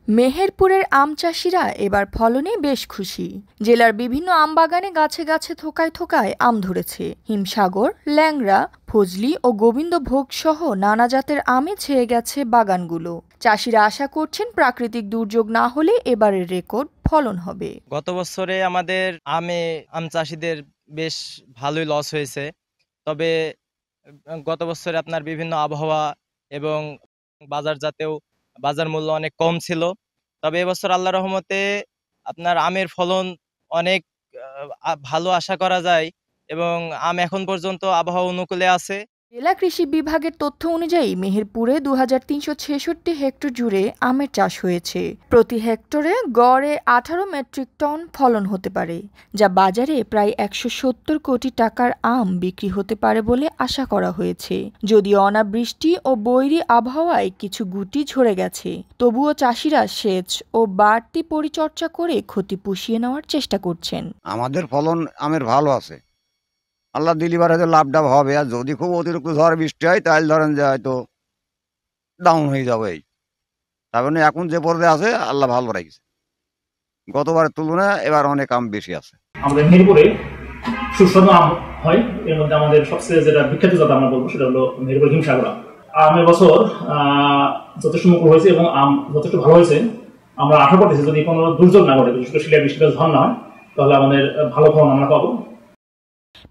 মেহেরপুরের আম চাষিরা এবার ফলনে বেশ খুশি। জেলার বিভিন্ন আম বাগানে গাছে গাছে থোকায় থোকায় আম ধরেছে। হিমসাগর, ল্যাংড়া, ফজলি ও গোবিন্দভোগ সহ নানা জাতের আমে ছেয়ে গেছে বাগানগুলো। চাষিরা আশা করছেন প্রাকৃতিক দুর্যোগ না হলে এবারের রেকর্ড ফলন হবে। গত বছরে আমাদের আম চাষিদের বেশ ভালোই লস হয়েছে। তবে গত বছরে আপনার বিভিন্ন আবহাওয়া এবং বাজার মূল্য অনেক কম ছিল। তবে এবছর আল্লাহর রহমতে আপনার আমের ফলন অনেক ভালো আশা করা যায় এবং আম এখন পর্যন্ত আবহাওয়া অনুকূলে আছে। জেলা কৃষি বিভাগের তথ্য অনুযায়ী মেহেরপুরে 2366 হেক্টর জুড়ে আমের চাষ হয়েছে। প্রতি হেক্টরে গড়ে 18 মেট্রিক টন ফলন হতে পারে, যা বাজারে প্রায় 170 কোটি টাকার আম বিক্রি হতে পারে বলে আশা করা হয়েছে। যদিও অনাবৃষ্টি ও বৈরী আবহাওয়ায় কিছু গুটি ঝরে গেছে, তবুও চাষিরা সেচ ও বাড়তি পরিচর্যা করে ক্ষতি পুষিয়ে নেওয়ার চেষ্টা করছেন। আমাদের ফলন আমের ভালো আছে, আল্লাহ দিলিবার হয়তো লাভ হবে। আর যদি খুব অতিরিক্ত ঝড় বৃষ্টি হয় তাহলে ধরেন যে হয়তো ডাউন হয়ে যাবে। তার মানে এখন যে পর্যায়ে আছে আল্লাহ ভালো রাখছে, গতবারের তুলনায় এবার অনেক আম বেশি আছে। আমাদের মেহেরপুরে সুস্বাদু আম হয়। এর মধ্যে আমাদের সবচেয়ে যেটা বিখ্যাত জাত আমরা বলবো সেটা হলো মেহেরপুর হিমসাগর আম। আমের বছর যথেষ্ট মুকুল হয়েছে এবং আম যথেষ্ট ভালো হয়েছে। আমরা আশা করতেছি যদি কোনো দুর্যোগ না ঘটে, বিশেষ করে শিলাবৃষ্টিপাত ঝড় না হয়, তাহলে আমাদের ভালো ফলন আমরা পাবো।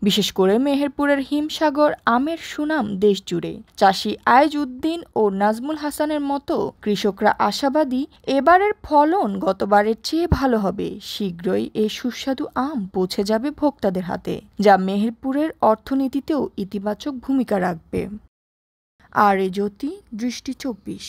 বিশেষ করে মেহেরপুরের হিমসাগর আমের সুনাম দেশ জুড়ে। চাষি আয়েজ উদ্দিন ও নাজমুল হাসানের মতো কৃষকরা আশাবাদী এবারের ফলন গতবারের চেয়ে ভালো হবে। শীঘ্রই এই সুস্বাদু আম পৌঁছে যাবে ভোক্তাদের হাতে, যা মেহেরপুরের অর্থনীতিতেও ইতিবাচক ভূমিকা রাখবে। আর এ জ্যোতি, দৃষ্টি 24।